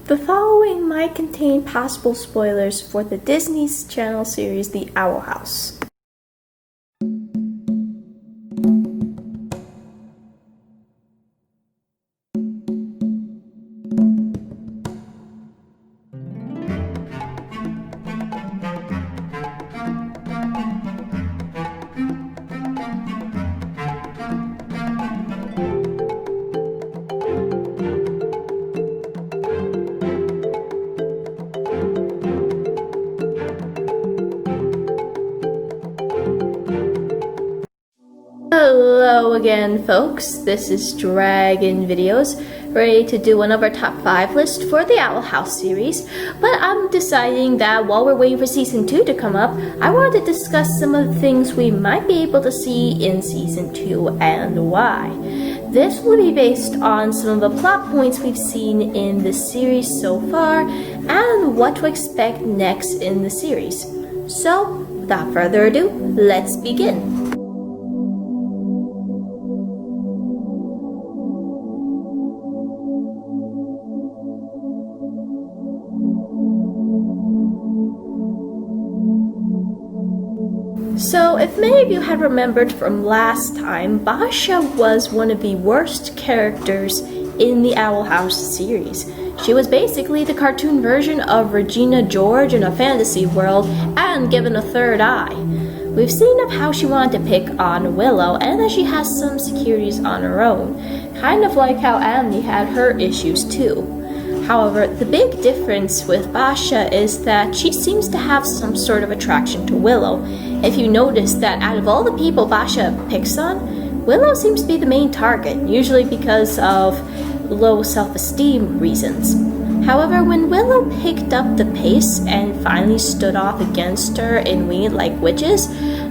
The following might contain possible spoilers for the Disney Channel series The Owl House. Hello again, folks. This is Dragon Videos, ready to do one of our top 5 list for the Owl House series. But I'm deciding that while we're waiting for season 2 to come up, I wanted to discuss some of the things we might be able to see in season 2 and why. This will be based on some of the plot points we've seen in the series so far and what to expect next in the series. So, without further ado, let's begin. So, if many of you had remembered from last time, Basha was one of the worst characters in the Owl House series. She was basically the cartoon version of Regina George in a fantasy world and given a third eye. We've seen of how she wanted to pick on Willow and that she has some insecurities on her own, kind of like how Annie had her issues too. However, the big difference with Basha is that she seems to have some sort of attraction to Willow. If you notice that out of all the people Basha picks on, Willow seems to be the main target, usually because of low self-esteem reasons. However, when Willow picked up the pace and finally stood off against her in Wing It Like Witches,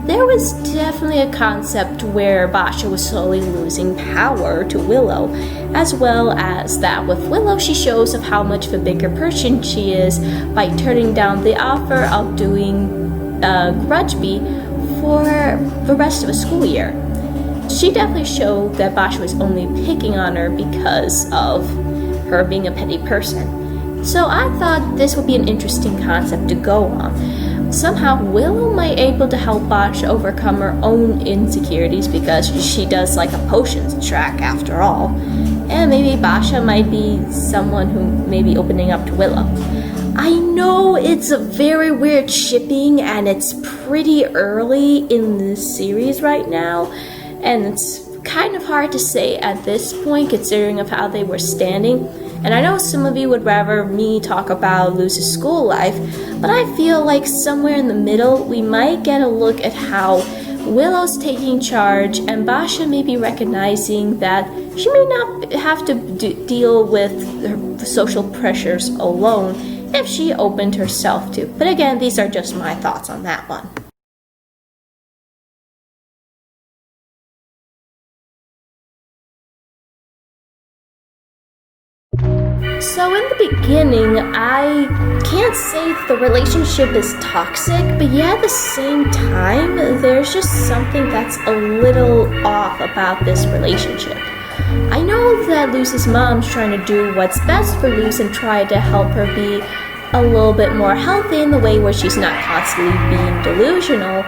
there was definitely a concept where Basha was slowly losing power to Willow, as well as that with Willow she shows of how much of a bigger person she is by turning down the offer of doing Grudge-Bee for the rest of a school year. She definitely showed that Basha was only picking on her because of her being a petty person. So I thought this would be an interesting concept to go on. Somehow Willow might be able to help Basha overcome her own insecurities because she does like a potions track after all. And maybe Basha might be someone who may be opening up to Willow. I know it's a very weird shipping and it's pretty early in the series right now, and it's kind of hard to say at this point considering of how they were standing. And I know some of you would rather me talk about Luz's school life, but I feel like somewhere in the middle we might get a look at how Willow's taking charge and Basha may be recognizing that she may not have to deal with her social pressures alone if she opened herself to. But again, these are just my thoughts on that one. So in the beginning, I can't say the relationship is toxic, but yeah, at the same time, there's just something that's a little off about this relationship. I know that Luz's mom's trying to do what's best for Luz and try to help her be a little bit more healthy in the way where she's not constantly being delusional,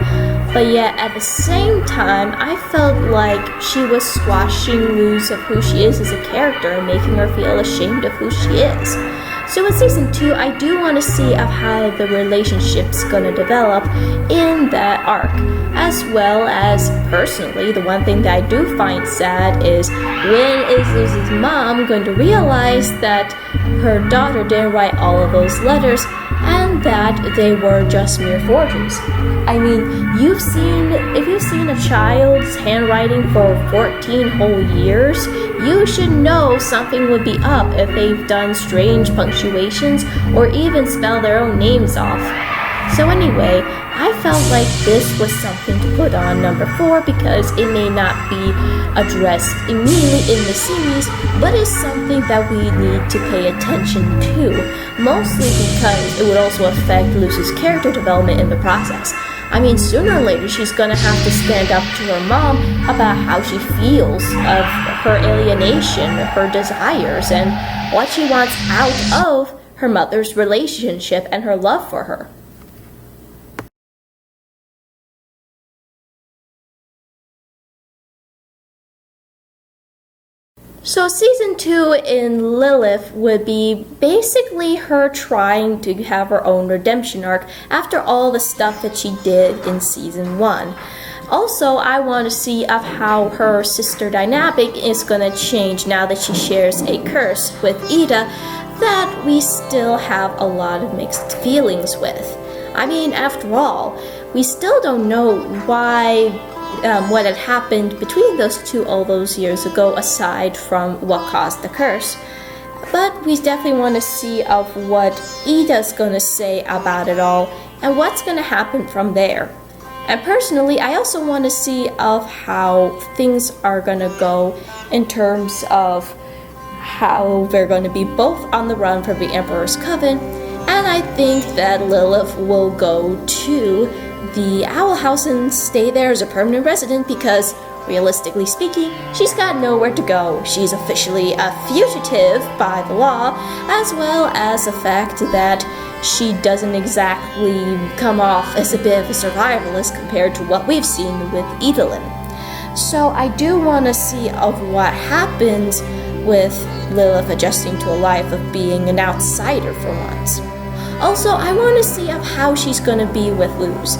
but yet at the same time, I felt like she was squashing Luz of who she is as a character and making her feel ashamed of who she is. So in season 2, I do want to see of how the relationship's gonna develop in that arc. As well as, personally, the one thing that I do find sad is when is Luz's mom going to realize that her daughter didn't write all of those letters and that they were just mere forgeries. I mean, if you've seen a child's handwriting for 14 whole years, you should know something would be up if they've done strange punctuations or even spell their own names off. So anyway, I felt like this was something to put on number 4 because it may not be addressed immediately in the series, but is something that we need to pay attention to, mostly because it would also affect Luz's character development in the process. I mean, sooner or later she's gonna have to stand up to her mom about how she feels of her alienation, her desires, and what she wants out of her mother's relationship and her love for her. So season 2 in Lilith would be basically her trying to have her own redemption arc after all the stuff that she did in season 1. Also, I want to see of how her sister dynamic is going to change now that she shares a curse with Ida that we still have a lot of mixed feelings with. I mean, after all, we still don't know what had happened between those two all those years ago aside from what caused the curse. But we definitely want to see of what Ida's going to say about it all and what's going to happen from there. And personally, I also want to see of how things are going to go in terms of how they're going to be both on the run from the Emperor's Coven, and I think that Lilith will go to the Owl House and stay there as a permanent resident because, realistically speaking, she's got nowhere to go. She's officially a fugitive by the law, as well as the fact that she doesn't exactly come off as a bit of a survivalist compared to what we've seen with Idolin. So I do want to see of what happens with Lilith adjusting to a life of being an outsider for once. Also, I want to see of how she's going to be with Luz.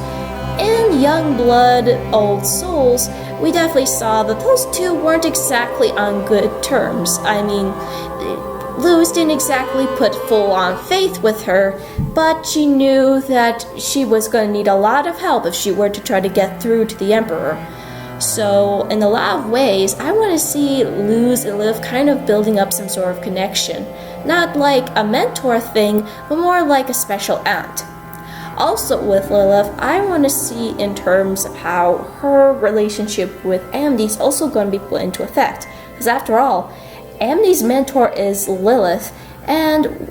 In Young Blood, Old Souls, we definitely saw that those two weren't exactly on good terms. I mean, Luz didn't exactly put full-on faith with her, but she knew that she was going to need a lot of help if she were to try to get through to the Emperor. So, in a lot of ways, I want to see Luz and Liv kind of building up some sort of connection. Not like a mentor thing, but more like a special aunt. Also with Lilith, I want to see in terms of how her relationship with Amity is also going to be put into effect. Because after all, Amity's mentor is Lilith, and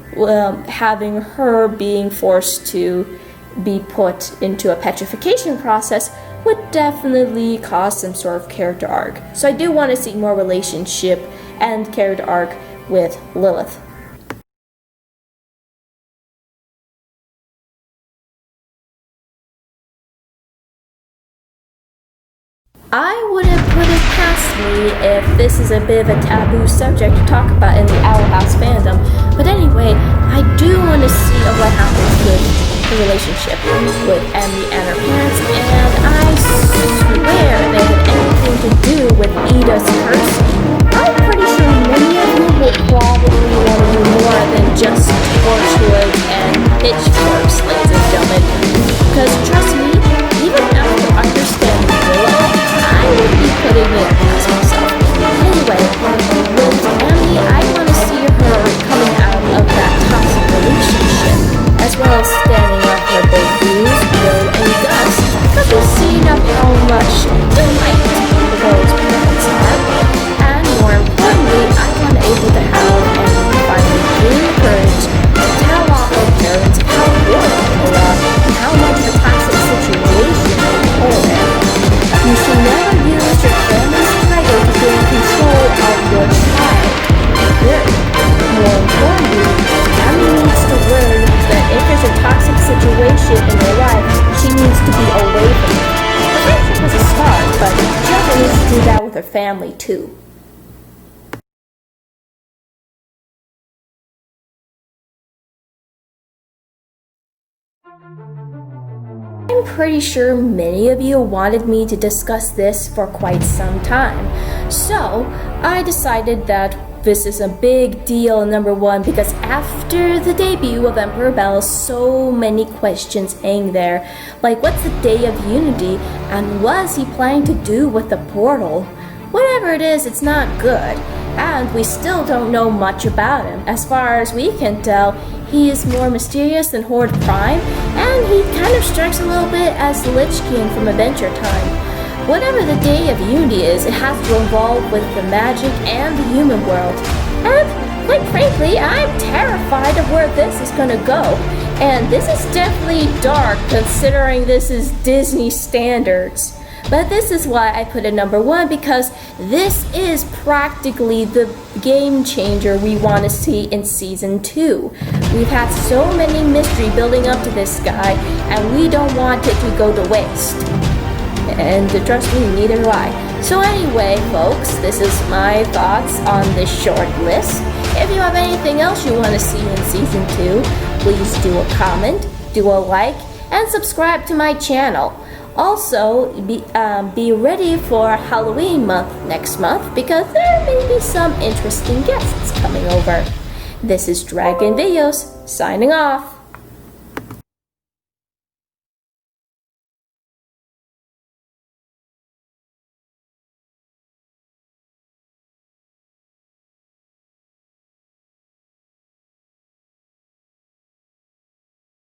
having her being forced to be put into a petrification process would definitely cause some sort of character arc. So I do want to see more relationship and character arc with Lilith. I wouldn't put it past me if this is a bit of a taboo subject to talk about in the Owl House fandom, but anyway, I do want to see what happens with the relationship with Emily and her parents, and I swear they had anything to do with Ida's curse. I'm pretty sure many of you will probably want to do more than just torchwood and pitchforks, ladies and gentlemen, because trust me, even after understanding Willow, I would be putting it past myself. Anyway, with Emily, I want to see her coming out of that toxic relationship, as well as standing up for both Luz, Will, and Gus, because we've seen of how much delight the girls' parents are. And more importantly, I want to able to have Emily finally gain the courage to tell off her parents how important they are and how much of a toxic situation they hold in. You should never use your family's title to gain control of your child. Good. More importantly, Emily needs to learn that if there's a toxic situation in her life, she needs to be away from it. The friendship was a start, but she also needs to do that with her family too. I'm pretty sure many of you wanted me to discuss this for quite some time, so I decided that this is a big deal, number one, because after the debut of Emperor Bell, so many questions hang there, like what's the Day of Unity, and what is he planning to do with the portal? Whatever it is, it's not good, and we still don't know much about him. As far as we can tell, he is more mysterious than Horde Prime, and he kind of strikes a little bit as the Lich King from Adventure Time. Whatever the Day of Unity is, it has to involve with the magic and the human world. And, quite frankly, I'm terrified of where this is gonna go. And this is definitely dark considering this is Disney standards. But this is why I put it number 1, because this is practically the game changer we want to see in season 2. We've had so many mystery building up to this guy, and we don't want it to go to waste. And trust me, neither do I. So anyway, folks, this is my thoughts on this short list. If you have anything else you want to see in season 2, please do a comment, do a like, and subscribe to my channel. Also, be ready for Halloween month next month because there may be some interesting guests coming over. This is Dragon Videos, signing off.